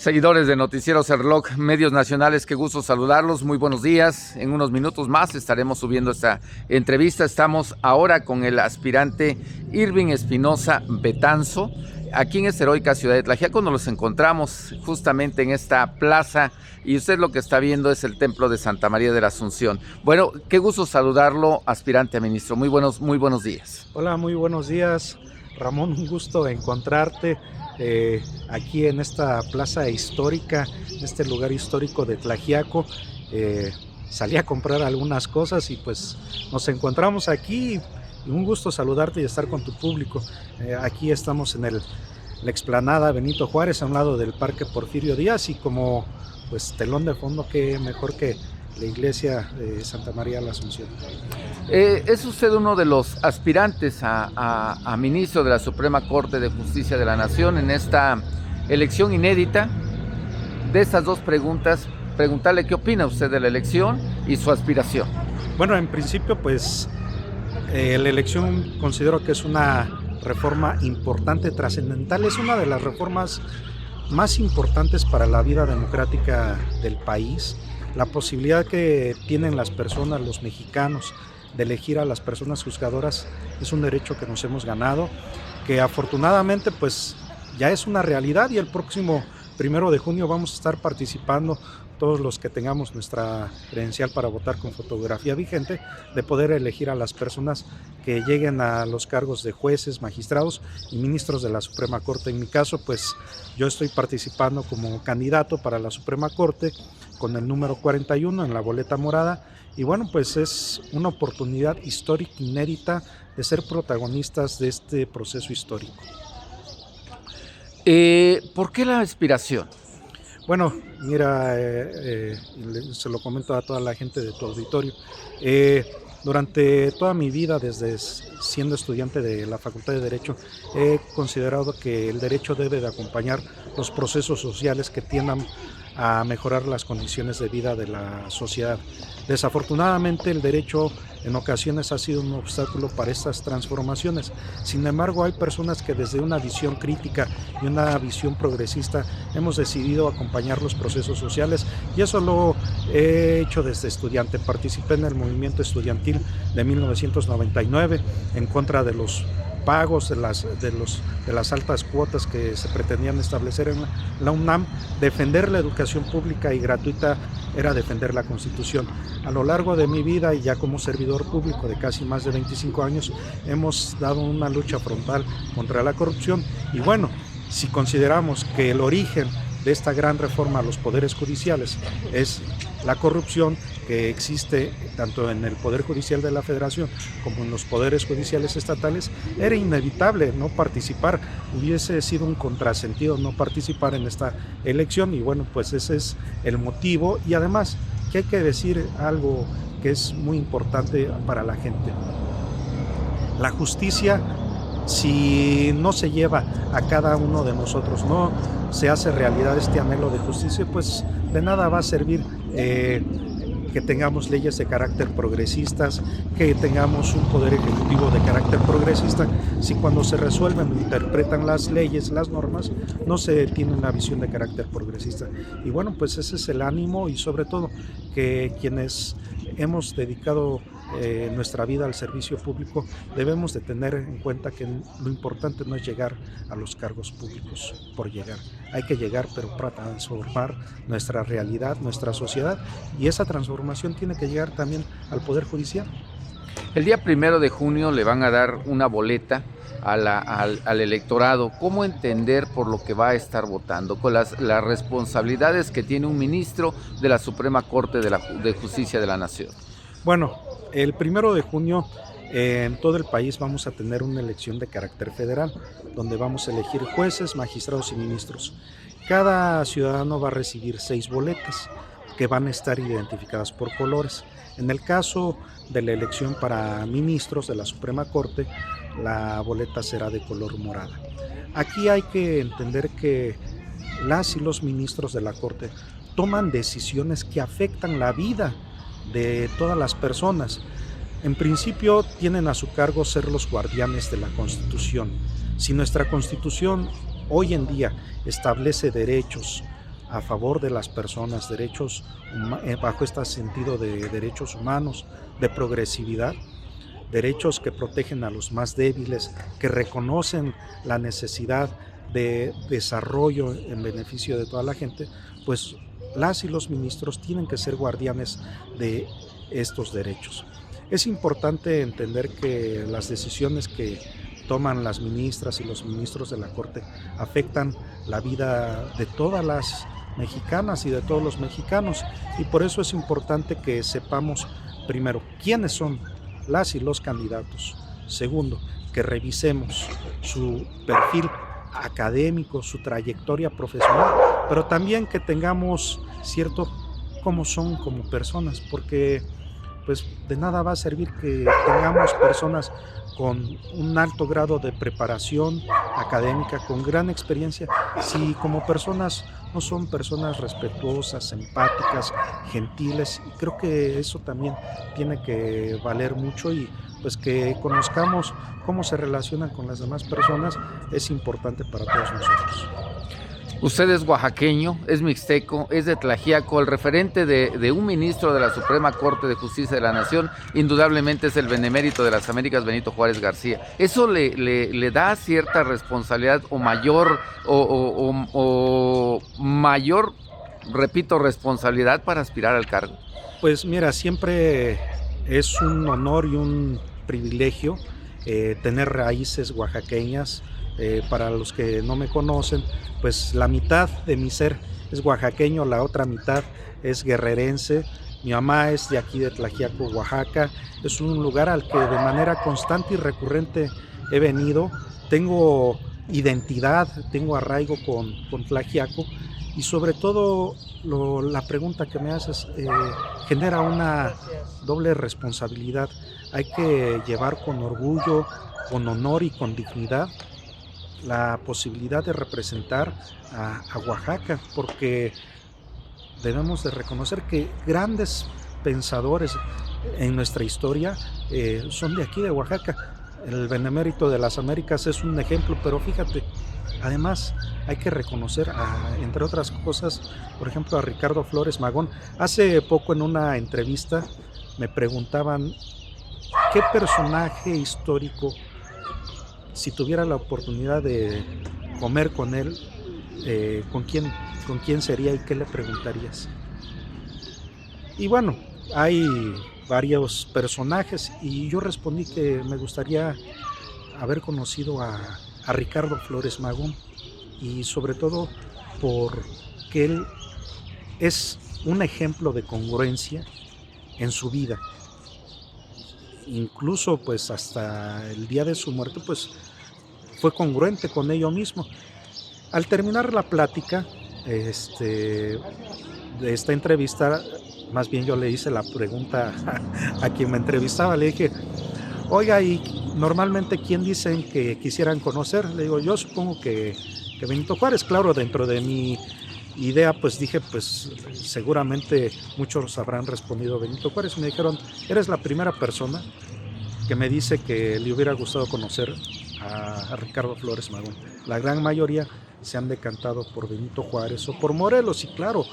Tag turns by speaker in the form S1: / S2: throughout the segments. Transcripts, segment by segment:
S1: Seguidores de Noticiero Serloc, medios nacionales, qué gusto saludarlos, muy buenos días. En unos minutos más estaremos subiendo esta entrevista. Estamos ahora con el aspirante Irving Espinosa Betanzo, aquí en esta heroica ciudad de Tlaxiaco. Nos los encontramos justamente en esta plaza y usted lo que está viendo es el templo de Santa María de la Asunción. Bueno, qué gusto saludarlo, aspirante a ministro. Muy buenos días.
S2: Hola, muy buenos días, Ramón, un gusto encontrarte aquí en esta plaza histórica, en este lugar histórico de Tlaxiaco. Salí a comprar algunas cosas y pues nos encontramos aquí y un gusto saludarte y estar con tu público. Aquí estamos en la explanada Benito Juárez, a un lado del Parque Porfirio Díaz, y como pues telón de fondo, qué mejor que la iglesia de Santa María de la Asunción.
S1: Es usted uno de los aspirantes a ministro de la Suprema Corte de Justicia de la Nación en esta elección inédita. De estas dos preguntas, preguntarle qué opina usted de la elección y su aspiración.
S2: Bueno, en principio pues la elección considero que es una reforma importante, trascendental, es una de las reformas más importantes para la vida democrática del país. La posibilidad que tienen las personas, los mexicanos, de elegir a las personas juzgadoras es un derecho que nos hemos ganado, que afortunadamente pues ya es una realidad, y el próximo 1 de junio vamos a estar participando todos los que tengamos nuestra credencial para votar con fotografía vigente, de poder elegir a las personas que lleguen a los cargos de jueces, magistrados y ministros de la Suprema Corte. En mi caso, pues yo estoy participando como candidato para la Suprema Corte con el número 41 en la boleta morada, y bueno, pues es una oportunidad histórica inédita de ser protagonistas de este proceso histórico.
S1: ¿Por qué la aspiración?
S2: Bueno, mira, se lo comento a toda la gente de tu auditorio. Durante toda mi vida, desde siendo estudiante de la Facultad de Derecho, he considerado que el derecho debe de acompañar los procesos sociales que tiendan a mejorar las condiciones de vida de la sociedad. Desafortunadamente, el derecho en ocasiones ha sido un obstáculo para estas transformaciones. Sin embargo, hay personas que desde una visión crítica y una visión progresista hemos decidido acompañar los procesos sociales, y eso lo he hecho desde estudiante. Participé en el movimiento estudiantil de 1999 en contra de los pagos de las altas cuotas que se pretendían establecer en la UNAM. Defender la educación pública y gratuita era defender la Constitución. A lo largo de mi vida, y ya como servidor público de casi más de 25 años, hemos dado una lucha frontal contra la corrupción, y bueno, si consideramos que el origen de esta gran reforma a los poderes judiciales es la corrupción que existe tanto en el Poder Judicial de la Federación como en los poderes judiciales estatales, era inevitable no participar. Hubiese sido un contrasentido no participar en esta elección, y bueno, pues ese es el motivo. Y además que hay que decir algo que es muy importante para la gente: la justicia, si no se lleva a cada uno de nosotros, no se hace realidad este anhelo de justicia, pues de nada va a servir que tengamos leyes de carácter progresistas, que tengamos un poder ejecutivo de carácter progresista, si cuando se resuelven o interpretan las leyes, las normas, no se tiene una visión de carácter progresista. Y bueno, pues ese es el ánimo, y sobre todo que quienes hemos dedicado nuestra vida al servicio público debemos de tener en cuenta que lo importante no es llegar a los cargos públicos por llegar. Hay que llegar, pero para transformar nuestra realidad, nuestra sociedad, y esa transformación tiene que llegar también al Poder Judicial.
S1: El día 1 de junio le van a dar una boleta al electorado. ¿Cómo entender por lo que va a estar votando, con las responsabilidades que tiene un ministro de la Suprema Corte de Justicia de la Nación?
S2: Bueno, el 1 de junio en todo el país vamos a tener una elección de carácter federal, donde vamos a elegir jueces, magistrados y ministros. Cada ciudadano va a recibir 6 boletas que van a estar identificadas por colores. En el caso de la elección para ministros de la Suprema Corte, la boleta será de color morada. Aquí hay que entender que las y los ministros de la Corte toman decisiones que afectan la vida de todas las personas. En principio tienen a su cargo ser los guardianes de la Constitución. Si nuestra Constitución hoy en día establece derechos a favor de las personas, bajo este sentido de derechos humanos, de progresividad, derechos que protegen a los más débiles, que reconocen la necesidad de desarrollo en beneficio de toda la gente, pues las y los ministros tienen que ser guardianes de estos derechos. Es importante entender que las decisiones que toman las ministras y los ministros de la Corte afectan la vida de todas las mexicanas y de todos los mexicanos, y por eso es importante que sepamos, primero, quiénes son las y los candidatos. Segundo, que revisemos su perfil académico, su trayectoria profesional, pero también que tengamos cierto cómo son como personas, porque pues de nada va a servir que tengamos personas con un alto grado de preparación académica, con gran experiencia, si como personas no son personas respetuosas, empáticas, gentiles. Y creo que eso también tiene que valer mucho, y pues que conozcamos cómo se relacionan con las demás personas es importante para todos nosotros.
S1: Usted es oaxaqueño, es mixteco, es de Tlaxiaco. El referente de un ministro de la Suprema Corte de Justicia de la Nación indudablemente es el benemérito de las Américas, Benito Juárez García. ¿Eso le da cierta responsabilidad o mayor, repito, responsabilidad para aspirar al cargo?
S2: Pues mira, siempre es un honor y un privilegio tener raíces oaxaqueñas. Para los que no me conocen, pues la mitad de mi ser es oaxaqueño, la otra mitad es guerrerense. Mi mamá es de aquí de Tlaxiaco, Oaxaca. Es un lugar al que de manera constante y recurrente he venido. Tengo identidad, tengo arraigo con Tlaxiaco, y sobre todo la pregunta que me haces genera una doble responsabilidad. Hay que llevar con orgullo, con honor y con dignidad la posibilidad de representar a Oaxaca, porque debemos de reconocer que grandes pensadores en nuestra historia son de aquí de Oaxaca. El benemérito de las Américas es un ejemplo, pero fíjate, además hay que reconocer, entre otras cosas, por ejemplo, a Ricardo Flores Magón. Hace poco en una entrevista me preguntaban qué personaje histórico, si tuviera la oportunidad de comer con él, ¿con quién sería y qué le preguntarías? Y bueno, hay varios personajes, y yo respondí que me gustaría haber conocido a Ricardo Flores Magón, y sobre todo porque él es un ejemplo de congruencia en su vida. Incluso pues hasta el día de su muerte pues fue congruente con ello mismo. Al terminar la plática de esta entrevista, más bien yo le hice la pregunta a quien me entrevistaba. Le dije, oiga, ¿y normalmente quién dicen que quisieran conocer? Le digo, yo supongo que Benito Juárez. Claro, dentro de mi idea pues dije, pues seguramente muchos habrán respondido Benito Juárez. Me dijeron, eres la primera persona que me dice que le hubiera gustado conocer a Ricardo Flores Magón. La gran mayoría se han decantado por Benito Juárez o por Morelos, y claro,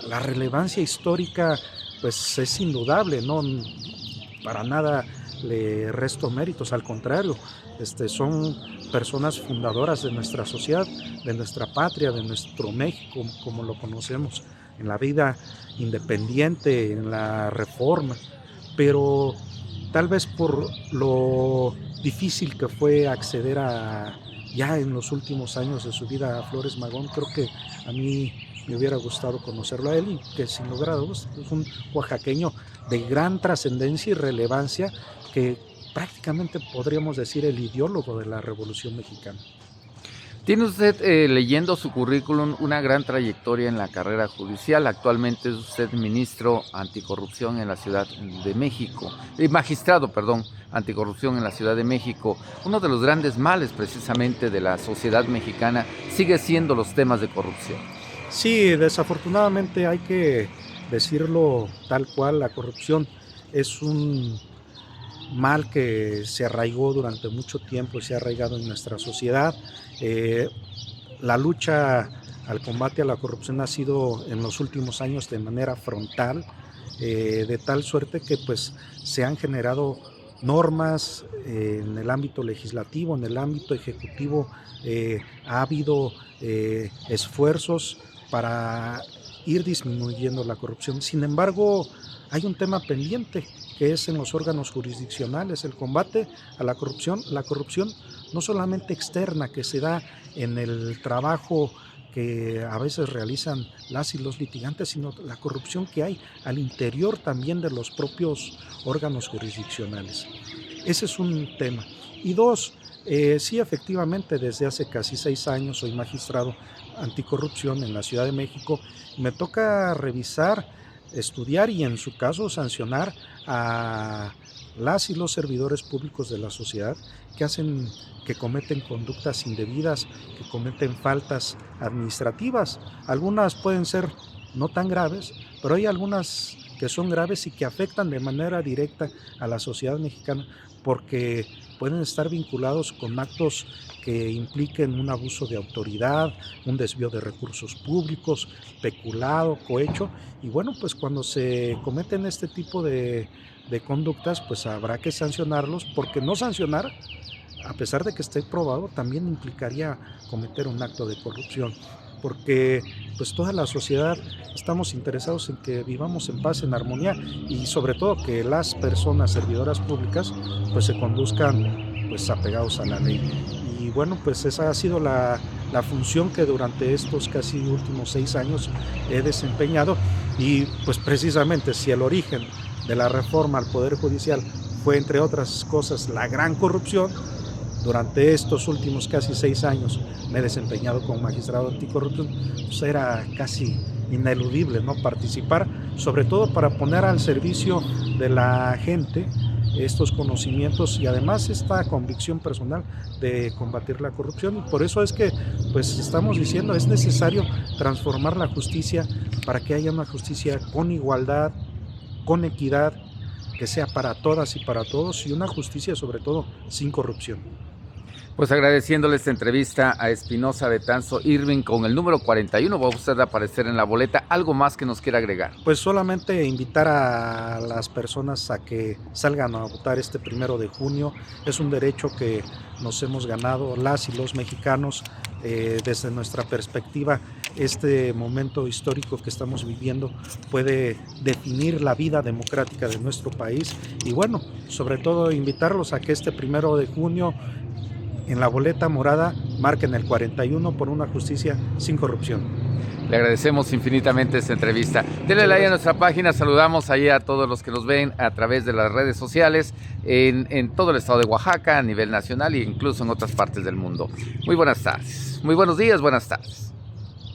S2: la relevancia histórica pues es indudable, no para nada le resto méritos, al contrario, son personas fundadoras de nuestra sociedad, de nuestra patria, de nuestro México como lo conocemos, en la vida independiente, en la reforma. Pero tal vez por lo difícil que fue acceder ya en los últimos años de su vida a Flores Magón, creo que a mí me hubiera gustado conocerlo a él, y que sin lugar a dudas es un oaxaqueño de gran trascendencia y relevancia, que prácticamente podríamos decir el ideólogo de la Revolución Mexicana.
S1: Tiene usted, leyendo su currículum, una gran trayectoria en la carrera judicial. Actualmente es usted ministro anticorrupción en la Ciudad de México, magistrado, perdón, anticorrupción en la Ciudad de México. Uno de los grandes males precisamente de la sociedad mexicana sigue siendo los temas de corrupción.
S2: Sí, desafortunadamente hay que decirlo tal cual, la corrupción es un mal que se arraigó durante mucho tiempo y se ha arraigado en nuestra sociedad. La lucha al combate a la corrupción ha sido en los últimos años de manera frontal, de tal suerte que pues se han generado normas en el ámbito legislativo, en el ámbito ejecutivo, ha habido esfuerzos para ir disminuyendo la corrupción. Sin embargo, hay un tema pendiente que es en los órganos jurisdiccionales, el combate a la corrupción no solamente externa que se da en el trabajo que a veces realizan las y los litigantes, sino la corrupción que hay al interior también de los propios órganos jurisdiccionales. Ese es un tema. Y dos, sí, efectivamente, desde hace casi 6 años soy magistrado anticorrupción en la Ciudad de México. Me toca revisar, estudiar y en su caso sancionar a las y los servidores públicos de la sociedad que cometen conductas indebidas, que cometen faltas administrativas. Algunas pueden ser no tan graves, pero hay algunas que son graves y que afectan de manera directa a la sociedad mexicana porque pueden estar vinculados con actos que impliquen un abuso de autoridad, un desvío de recursos públicos, peculado, cohecho, y bueno, pues cuando se cometen este tipo de conductas, pues habrá que sancionarlos, porque no sancionar, a pesar de que esté probado, también implicaría cometer un acto de corrupción, porque pues toda la sociedad estamos interesados en que vivamos en paz, en armonía y sobre todo que las personas servidoras públicas pues se conduzcan pues apegados a la ley. Y bueno, pues esa ha sido la función que durante estos casi últimos 6 años he desempeñado y pues precisamente si el origen de la reforma al Poder Judicial fue entre otras cosas la gran corrupción, durante estos últimos casi 6 años me he desempeñado como magistrado anticorrupción, pues era casi ineludible, ¿no?, participar, sobre todo para poner al servicio de la gente estos conocimientos y además esta convicción personal de combatir la corrupción. Y por eso es que pues estamos diciendo es necesario transformar la justicia para que haya una justicia con igualdad, con equidad, que sea para todas y para todos y una justicia sobre todo sin corrupción.
S1: Pues agradeciéndole esta entrevista a Espinosa Betanzo Irving con el número 41, va a usted a aparecer en la boleta. ¿Algo más que nos quiera agregar?
S2: Pues solamente invitar a las personas a que salgan a votar este 1 de junio. Es un derecho que nos hemos ganado las y los mexicanos. Desde nuestra perspectiva, este momento histórico que estamos viviendo puede definir la vida democrática de nuestro país. Y bueno, sobre todo invitarlos a que este 1 de junio en la boleta morada marquen el 41 por una justicia sin corrupción.
S1: Le agradecemos infinitamente esta entrevista. Denle like a nuestra página, saludamos ahí a todos los que nos ven a través de las redes sociales en todo el estado de Oaxaca, a nivel nacional e incluso en otras partes del mundo. Muy buenas tardes, muy buenos días, buenas tardes.